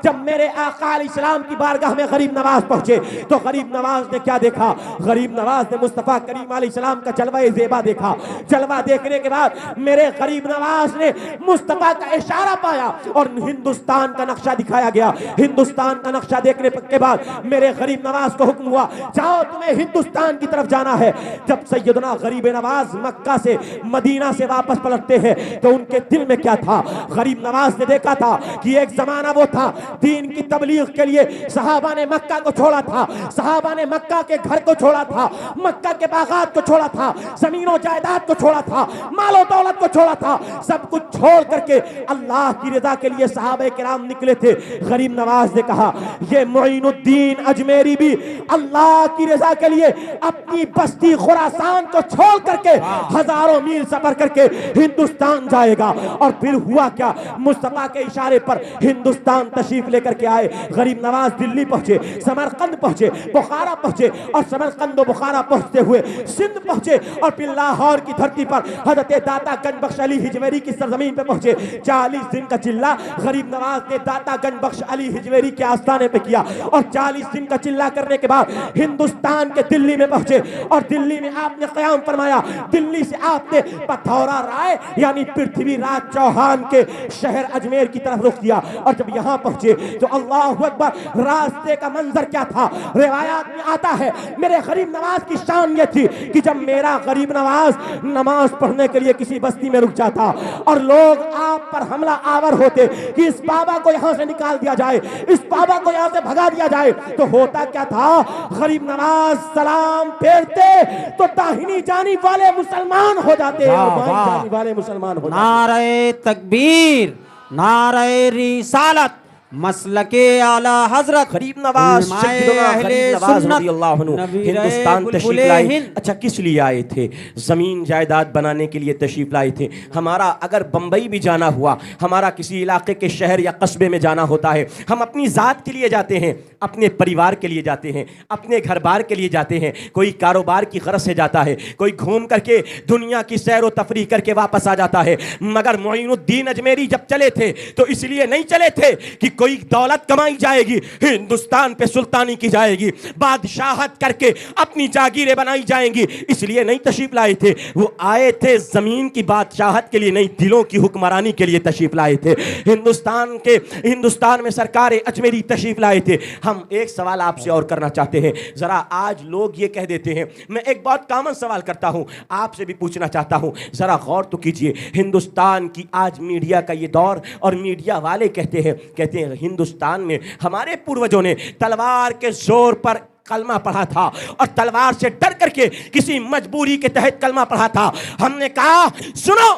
جب میرے آقا علیہ السلام کی بارگاہ میں غریب نواز پہنچے تو غریب نواز نے کیا دیکھا؟ غریب نواز نے مصطفیٰ کریم علیہ السلام کا جلوہ زیبا دیکھا. جلوہ دیکھنے کے بعد میرے غریب نواز نے مصطفیٰ کا اشارہ پایا اور ہندوستان کا نقشہ دکھایا گیا. ہندوستان کا نقشہ دیکھنے کے بعد میرے غریب نواز کو حکم ہوا جاؤ تمہیں ہندوستان کی طرف جانا ہے. جب سیدنا غریب نواز مکہ سے مدینہ سے واپس پلٹتے ہیں تو ان کے دل میں کیا تھا؟ غریب نواز نے دیکھا تھا کہ ایک زمانہ وہ تھا دین کی تبلیغ کے لیے صحابہ نے مکہ کو چھوڑا تھا, صحابہ نے مکہ کے گھر کو چھوڑا تھا, مکہ کے باغات کو چھوڑا تھا, زمین و جائیداد کو چھوڑا تھا, مال و دولت کو چھوڑا تھا, سب کچھ چھوڑ کر کے اللہ کی رضا کے لیے صحابہ کرام نکلے تھے. غریب نواز نے کہا یہ معین الدین اجمیری بھی اللہ کی رضا کے لیے اپنی بستی خراسان کو چھوڑ کر کے ہزاروں میل سفر کر کے ہندوستان جائے گا. اور پھر ہوا کیا؟ مصطفیٰ کے اشارے پر ہندوستان تشریف لے کر کے آئے. غریب نواز دلی پہنچے, سمرقند پہنچے, بخارا پہنچے, اور سمرقند و بخارا پہنچتے ہوئے سندھ پہنچے, اور پھر لاہور کی دھرتی پر حضرت داتا گنج بخش علی ہجویری کی سرزمین پہ پہنچے. 40 دن کا چلہ غریب نواز نے داتا گنج بخش علی ہجویری کے آستانے پہ کیا, اور 40 دن کا چلہ کرنے کے بعد ہندوستان کے دلی میں پہنچے, اور دلی میں آپ نے قیام فرمایا. دلی سے آپ نے پتھورا رائے یعنی پرتھوی راج چوہان کے شہر اجمیر کی طرف رخ کیا. اور جب یہاں پہنچے تو اللہ اکبر, راستے کا منظر کیا تھا؟ روایات میں آتا ہے میرے غریب نواز کی شان یہ تھی کہ جب میرا غریب نواز نماز پڑھنے کے لیے کسی بستی میں رک جاتا اور لوگ آپ پر حملہ آور ہوتے کہ اس بابا کو یہاں سے نکال دیا جائے, اس بابا کو یہاں سے بھگا دیا جائے, تو ہوتا کیا تھا؟ غریب نواز سلام پھیرتے تو داہنی جانب والے مسلمان ہو جاتے اور بائیں جانب والے مسلمان ہو جاتے. نعرہ تکبیر, نعرہ رسالت, مسلک اعلی حضرت غریب نواز سیدنا غریب نواز رضی اللہ عنہ ہندوستان تشریف لائے. اچھا کس لیے آئے تھے؟ زمین جائیداد بنانے کے لیے تشریف لائے تھے. ہمارا اگر بمبئی بھی جانا ہوا, ہمارا کسی علاقے کے شہر یا قصبے میں جانا ہوتا ہے, ہم اپنی ذات کے لیے جاتے ہیں, اپنے پریوار کے لیے جاتے ہیں, اپنے گھر بار کے لیے جاتے ہیں. کوئی کاروبار کی غرض سے جاتا ہے, کوئی گھوم کر کے دنیا کی سیر و تفریح کر کے واپس آ جاتا ہے. مگر معین الدین اجمیری جب چلے تھے تو اس لیے نہیں چلے تھے کہ کوئی دولت کمائی جائے گی, ہندوستان پہ سلطانی کی جائے گی, بادشاہت کر کے اپنی جاگیریں بنائی جائیں گی, اس لیے نہیں تشریف لائے تھے. وہ آئے تھے زمین کی بادشاہت کے لیے نہیں, دلوں کی حکمرانی کے لیے تشریف لائے تھے. ہندوستان میں سرکار اجمیری تشریف لائے تھے. ہم ایک سوال آپ سے اور کرنا چاہتے ہیں. ذرا آج لوگ یہ کہہ دیتے ہیں, میں ایک بہت کامن سوال کرتا ہوں, آپ سے بھی پوچھنا چاہتا ہوں, ذرا غور تو کیجئے. ہندوستان کی آج میڈیا کا یہ دور, اور میڈیا والے کہتے ہیں ہندوستان میں ہمارے پوروجوں نے تلوار کے زور پر کلمہ پڑھا تھا, اور تلوار سے ڈر کر کے کسی مجبوری کے تحت کلمہ پڑھا تھا. ہم نے کہا سنو,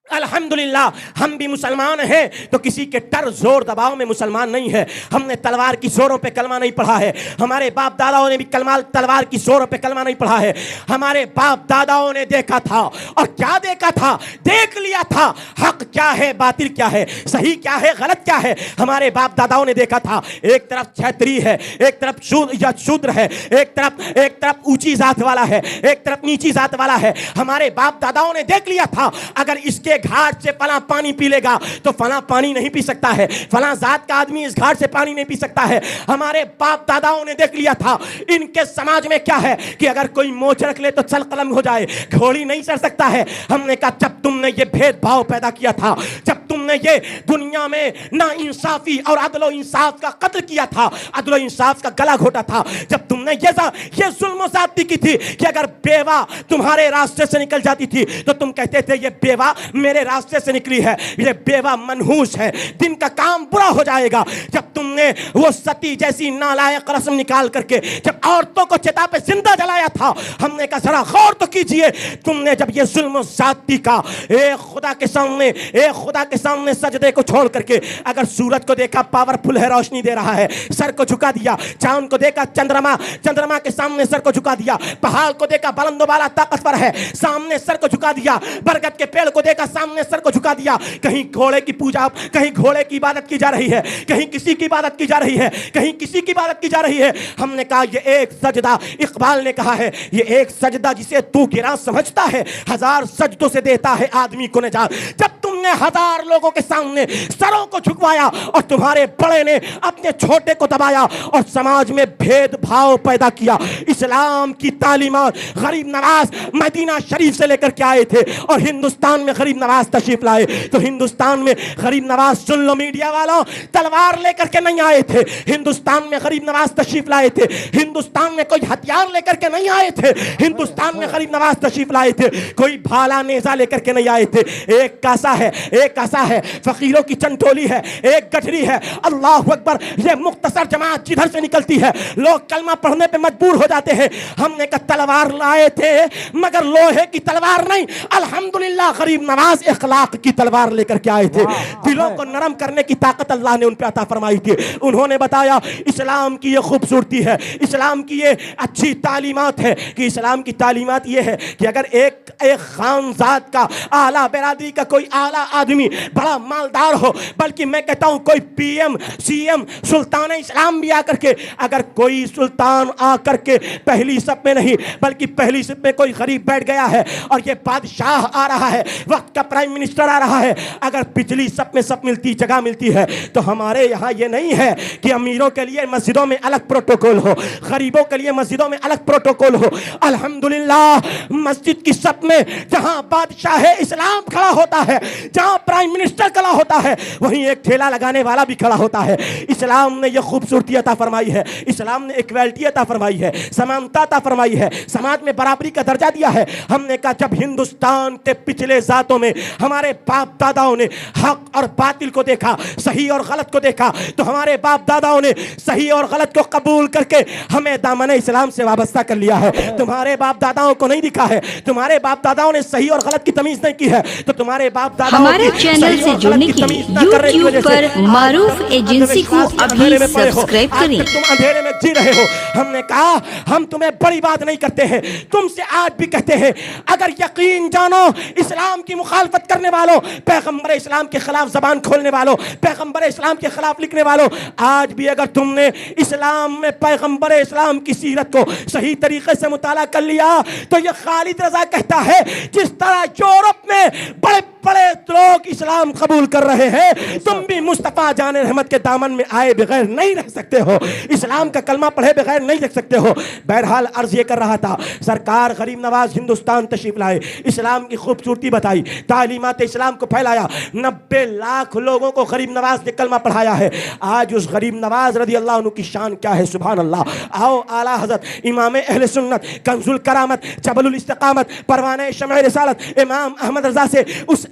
الحمدللہ ہم بھی مسلمان ہیں تو کسی کے ڈر زور دباؤ میں مسلمان نہیں ہے. ہم نے تلوار کی زوروں پہ کلمہ نہیں پڑھا ہے. ہمارے باپ داداؤں نے بھی تلوار کی زوروں پہ کلمہ نہیں پڑھا ہے. ہمارے باپ داداؤں نے دیکھا تھا, اور کیا دیکھا تھا؟ دیکھ لیا تھا حق کیا ہے, باطل کیا ہے, صحیح کیا ہے, غلط کیا ہے. ہمارے باپ داداؤں نے دیکھا تھا ایک طرف چھتری ہے, ایک طرف شودر ہے, ایک طرف اونچی ذات والا ہے, ایک طرف نیچی ذات والا ہے. ہمارے باپ داداؤں نے دیکھ لیا تھا اگر اس کے گھاٹ سے فلاں پانی پی لے گا تو فلاں پانی نہیں پی سکتا ہے, فلاں ذات کا آدمی اس گھاٹ سے پانی نہیں پی سکتا ہے. ہمارے باپ داداؤں نے دیکھ لیا تھا ان کے سماج میں کیا ہے کہ اگر کوئی موچ رکھ لے تو چل قلم ہو جائے, گھوڑی نہیں چڑھ سکتا ہے. ہم نے کہا جب تم نے یہ بھید بھاؤ پیدا کیا تھا, جب تم نے یہ دنیا میں نا انصافی اور عدل و انصاف کا قتل کیا تھا, عدل و انصاف کا گلا گھوٹا تھا, جب تم نے یہ ظلم و زیادتی کی تھی کہ اگر بیوہ تمہارے راستے سے نکل جاتی تھی تو تم کہتے تھے یہ بیوہ میرے راستے سے نکلی ہے, یہ بیوہ منحوس ہے, دن کا کام برا ہو جائے گا. جب تم نے وہ ستی جیسی نالائق رسم نکال کر کے جب عورتوں کو چتا پہ زندہ جلایا تھا, ہم نے کہا ذرا غور تو کیجئے, تم نے جب یہ ظلم و زیادتی کا ایک خدا کے سامنے سجدے کو چھوڑ کر کے اگر سورج کو دیکھا پاورفل ہے, روشنی دے رہا ہے, سر کو جھکا دیا, چاند کو دیکھا چندرما کے سامنے سر کو جھکا دیا, پہاڑ کو دیکھا بلند و بالا طاقتور ہے, سامنے سر کو جھکا دیا, برگد کے پیڑ کو دیکھا سامنے سر کو جھکا دیا. کہیں گھوڑے کی پوجا, کہیں گھوڑے کی عبادت کی جا رہی ہے, کہیں کسی کی عبادت کی جا رہی ہے, کہیں کسی کی عبادت کی جا رہی ہے. ہم نے کہا یہ ایک سجدہ, اقبال نے کہا ہے یہ ایک سجدہ جسے تو گراں سمجھتا ہے 1000 سجدوں سے دیتا ہے آدمی کو نجات. جب تم نے 1000 لوگوں کے سامنے سروں کو جھکوایا اور تمہارے بڑے نے اپنے چھوٹے کو دبایا اور سماج میں بھید بھاؤ پیدا کیا. اسلام کی تعلیمات غریب نواز مدینہ شریف سے لے کر کے آئے تھے اور ہندوستان میں غریب نواز تشریف لائے. تو ہندوستان میں غریب نواز سن لو میڈیا والوں, تلوار لے کر کے نہیں آئے تھے. ہندوستان میں غریب نواز تشریف لائے تھے. ہندوستان میں کوئی ہتھیار لے کر کے نہیں آئے تھے. ہندوستان میں غریب نواز تشریف لائے تھے. کوئی بھالا نیزہ لے کر کے نہیں آئے تھے. ایک کاسا ہے, ایک کاسا ہے, فقیروں کی چنٹولی ہے, ایک گٹھری ہے. اللہ اکبر. یہ مختصر جماعت جدھر سے نکلتی ہے لوگ کلمہ پڑھنے پہ مجبور ہو جاتے ہیں. ہم نے کہا تلوار لائے تھے مگر لوہے کی تلوار نہیں, الحمدللہ غریب نواز اخلاق کی تلوار لے کر کے آئے تھے. دلوں کو نرم کرنے کی طاقت اللہ نے ان پہ عطا فرمائی تھی. انہوں نے بتایا اسلام کی یہ خوبصورتی ہے, اسلام کی یہ اچھی تعلیمات ہے کہ اسلام کی تعلیمات یہ ہے کہ اگر ایک خانزاد کا اعلیٰ برادری کا کوئی اعلیٰ آدمی بڑا مالدار ہو, بلکہ میں کہتا ہوں کوئی پی ایم سی ایم سلطان اسلام بھی آ کر کے, اگر کوئی سلطان آ کر کے پہلی صف میں نہیں بلکہ پہلی صف میں کوئی غریب بیٹھ گیا ہے اور یہ بادشاہ آ رہا ہے, وقت کا پرائم منسٹر آ رہا ہے, اگر پچھلی صف میں صف ملتی جگہ ملتی ہے تو ہمارے یہاں یہ نہیں ہے کہ امیروں کے لیے مسجدوں میں الگ پروٹوکول ہو, غریبوں کے لیے مسجدوں میں الگ پروٹوکول ہو. الحمدللہ مسجد کی صف میں جہاں بادشاہ اسلام کھڑا ہوتا ہے, جہاں پرائم منسٹر کھڑا ہوتا ہے, وہیں ایک ٹھیلا لگانے والا بھی کھڑا ہوتا ہے. اسلام نے یہ خوبصورتی عطا فرمائی ہے, اسلام نے ایکویلٹی عطا فرمائی ہے, سمانتا عطا فرمائی ہے, سماج میں برابری کا درجہ دیا ہے. ہم نے کہا جب ہندوستان کے پچھلے ذاتوں میں ہمارے باپ داداؤں نے حق اور باطل کو دیکھا, صحیح اور غلط کو دیکھا, تو ہمارے باپ داداؤں نے صحیح اور غلط کو قبول کر کے ہمیں دامن اسلام سے وابستہ کر لیا ہے. تمہارے باپ داداؤں کو نہیں دکھا ہے, تمہارے باپ داداؤں نے صحیح اور غلط کی تمیز نہیں کی ہے, تو تمہارے باپ داداؤں ہمارے چینل سے جڑنے کے لیے یوٹیوب پر معروف ایجنسی کو ابھی سبسکرائب کریں. تم اندھیرے میں جی رہے ہو. ہم نے کہا ہم تمہیں بڑی بات نہیں کرتے ہیں, تم سے آج بھی کہتے ہیں اگر یقین جانو اسلام کی مخالفت کرنے والوں, پیغمبر اسلام کے خلاف زبان کھولنے والوں, پیغمبر اسلام کے خلاف لکھنے والوں, آج بھی اگر تم نے اسلام میں پیغمبر اسلام کی سیرت کو صحیح طریقے سے مطالعہ کر لیا تو یہ خالد رضا کہتا ہے جس طرح یورپ میں بڑے بڑے لوگ اسلام قبول کر رہے ہیں, تم بھی مصطفیٰ جان رحمت کے دامن میں آئے بغیر نہیں رہ سکتے ہو, اسلام کا کلمہ پڑھے بغیر نہیں رہ سکتے ہو. بہرحال عرض یہ کر رہا تھا, سرکار غریب نواز ہندوستان تشریف لائے, اسلام کی خوبصورتی بتائی, تعلیمات اسلام کو پھیلایا, 90 لاکھ لوگوں کو غریب نواز نے کلمہ پڑھایا ہے. آج اس غریب نواز رضی اللہ عنہ کی شان کیا ہے, سبحان اللہ. آؤ اعلیٰ حضرت امام اہل سنت کنز الکرامت جبل الاستقامت پروانہ شمع رسالت امام احمد رضا سے اس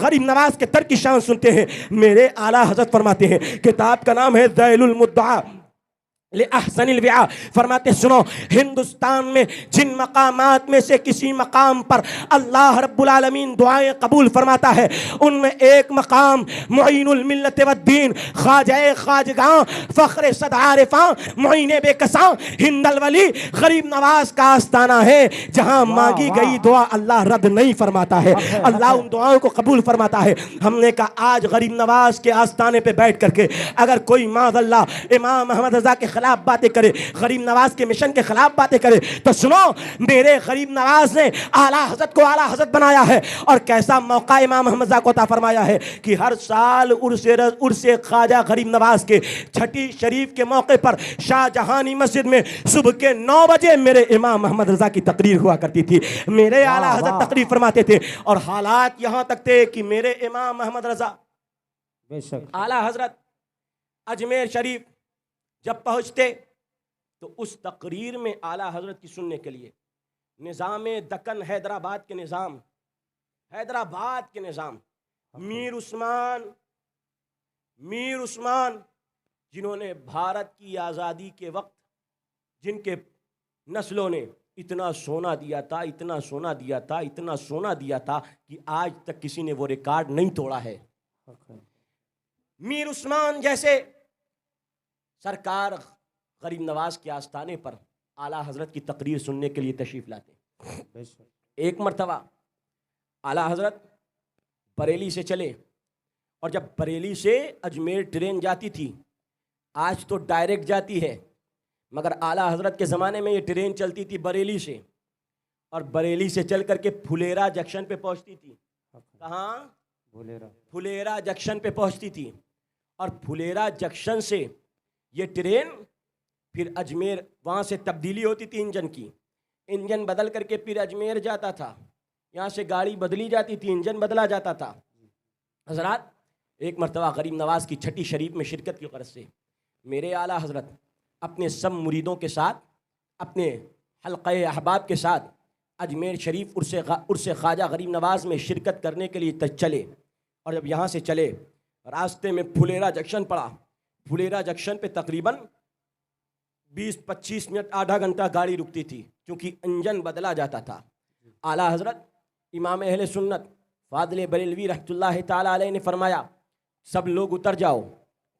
غریب نواز کے در کی شان سنتے ہیں. میرے اعلیٰ حضرت فرماتے ہیں, کتاب کا نام ہے ذیل المدعا لأحسن الوعاء, فرماتے سنو ہندوستان میں جن مقامات میں سے کسی مقام پر اللہ رب العالمین دعائیں قبول فرماتا ہے, ان میں ایک مقام معین الملت والدین خواجہ خواجگاں فخر صد عارفاں معین بے کساں ہند الولی غریب نواز کا آستانہ ہے, جہاں مانگی گئی دعا اللہ رد نہیں فرماتا ہے, اللہ ان دعاؤں کو قبول فرماتا ہے. ہم نے کہا آج غریب نواز کے آستانے پہ بیٹھ کر کے اگر کوئی معاذ اللہ امام احمد رضا کے خلاف باتیں کرے, غریب نواز کے مشن کے خلاف باتیں کرے, تو سنو میرے غریب نواز نے اعلیٰ حضرت کو اعلیٰ حضرت بنایا ہے, اور کیسا موقع امام احمد رضا کو عطا فرمایا ہے کہ ہر سال عرس خواجہ غریب نواز کے چھٹی شریف کے موقع پر شاہ جہانی مسجد میں صبح کے 9 بجے میرے امام احمد رضا کی تقریر ہوا کرتی تھی. میرے اعلیٰ حضرت تقریر فرماتے تھے, اور حالات یہاں تک تھے کہ میرے امام احمد رضا اعلیٰ حضرت اجمیر شریف جب پہنچتے تو اس تقریر میں اعلیٰ حضرت کی سننے کے لیے نظام دکن حیدرآباد کے نظام میر عثمان جنہوں نے بھارت کی آزادی کے وقت جن کے نسلوں نے اتنا سونا دیا تھا کہ آج تک کسی نے وہ ریکارڈ نہیں توڑا ہے. میر عثمان جیسے سرکار غریب نواز کے آستانے پر اعلیٰ حضرت کی تقریر سننے کے لیے تشریف لاتے. ایک مرتبہ اعلیٰ حضرت بریلی سے چلے, اور جب بریلی سے اجمیر ٹرین جاتی تھی, آج تو ڈائریکٹ جاتی ہے, مگر اعلیٰ حضرت کے زمانے میں یہ ٹرین چلتی تھی بریلی سے, اور بریلی سے چل کر کے پھلیرا جنکشن پہ پہنچتی تھی. کہاں؟ پھلیرا جنکشن پہ پہنچتی تھی، اور پھلیرا جنکشن سے یہ ٹرین پھر اجمیر، وہاں سے تبدیلی ہوتی تھی انجن کی، انجن بدل کر کے پھر اجمیر جاتا تھا، یہاں سے گاڑی بدلی جاتی تھی، انجن بدلا جاتا تھا۔ حضرات، ایک مرتبہ غریب نواز کی چھٹی شریف میں شرکت کی غرض سے میرے اعلیٰ حضرت اپنے سب مریدوں کے ساتھ، اپنے حلقہ احباب کے ساتھ اجمیر شریف عرس خواجہ غریب نواز میں شرکت کرنے کے لیے چلے، اور جب یہاں سے چلے راستے میں پھلیرا جنکشن پڑا۔ پھلیرا جنکشن پہ تقریباً 20-25 منٹ، آدھا گھنٹہ گاڑی رکتی تھی، کیونکہ انجن بدلا جاتا تھا۔ اعلیٰ حضرت امام اہل سنت فاضل بریلوی رحمۃ اللہ تعالیٰ علیہ نے فرمایا، سب لوگ اتر جاؤ،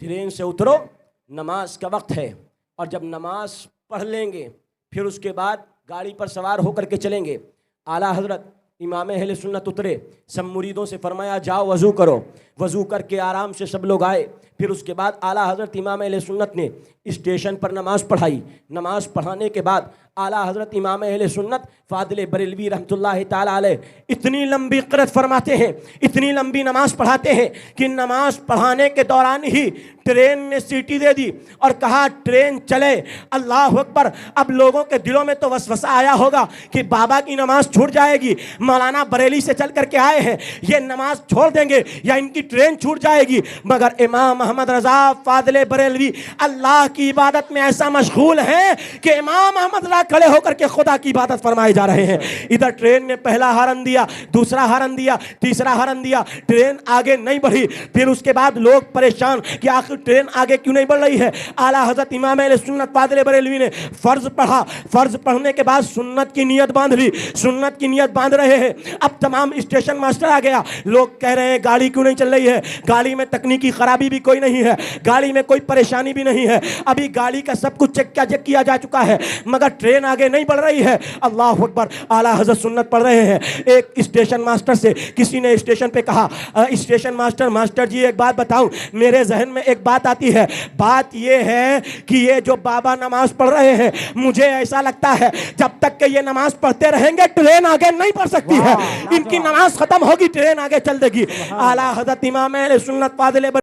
ٹرین سے اترو، نماز کا وقت ہے، اور جب نماز پڑھ لیں گے پھر اس کے بعد گاڑی پر سوار ہو کر کے چلیں گے۔ اعلیٰ حضرت امام اہل سنت اترے، سب مریدوں سے فرمایا جاؤ وضو کرو، وضو کر کے آرام سے سب لوگ آئے۔ پھر اس کے بعد اعلیٰ حضرت امام اہل سنت نے اسٹیشن پر نماز پڑھائی۔ نماز پڑھانے کے بعد اعلیٰ حضرت امام اہل سنت فاضل بریلوی رحمۃ اللہ تعالیٰ علیہ اتنی لمبی قرأت فرماتے ہیں، اتنی لمبی نماز پڑھاتے ہیں کہ نماز پڑھانے کے دوران ہی ٹرین نے سیٹی دے دی اور کہا ٹرین چلے۔ اللہ اکبر! اب لوگوں کے دلوں میں تو وسوسہ آیا ہوگا کہ بابا کی نماز چھوٹ جائے گی، مولانا بریلی سے چل کر کے آئے ہیں، یہ نماز چھوڑ دیں گے یا ان کی ٹرین چھوٹ جائے گی۔ مگر امام محمد رضا فاضل بریلوی اللہ کی عبادت میں ایسا مشغول ہیں کہ امام احمد رضا کھڑے ہو کر کے خدا کی عبادت فرمائے جا رہے ہیں۔ ادھر ٹرین نے پہلا ہارن دیا، دوسرا ہارن دیا، تیسرا ہارن دیا، ٹرین آگے نہیں بڑھی۔ پھر اس کے بعد لوگ پریشان کہ آخر ٹرین آگے کیوں نہیں بڑھ رہی ہے۔ اعلیٰ حضرت امام اہل سنت فاضل بریلوی نے فرض پڑھا، فرض پڑھنے کے بعد سنت کی نیت باندھ لی، سنت کی نیت باندھ رہے ہیں۔ اب تمام اسٹیشن ماسٹر آ گیا، لوگ کہہ رہے ہیں گاڑی کیوں نہیں چل رہی ہے، گاڑی میں تکنیکی خرابی بھی کوئی نہیں ہے، گاڑی میں کوئی پریشانی بھی نہیں ہے، ابھی گاڑی کا سب کچھ چیک کیا جا چکا ہے، مگر ٹرین آگے نہیں بڑھ رہی ہے۔ اللہ اکبر! اعلیٰ حضرت سنت پڑھ رہے ہیں۔ ایک اسٹیشن ماسٹر سے کسی نے اسٹیشن پہ کہا، اسٹیشن ماسٹر جی ایک بات بتاؤں، میرے ذہن میں ایک بات آتی ہے، بات یہ ہے کہ یہ جو بابا نماز پڑھ رہے ہیں مجھے ایسا لگتا ہے جب تک کہ یہ نماز پڑھتے رہیں گے ٹرین آگے نہیں بڑھ سکتی ہے، ان کی نماز ختم ہوگی ٹرین آگے چل دے گی۔ اعلیٰ حضرت امام اہل سنت فاضل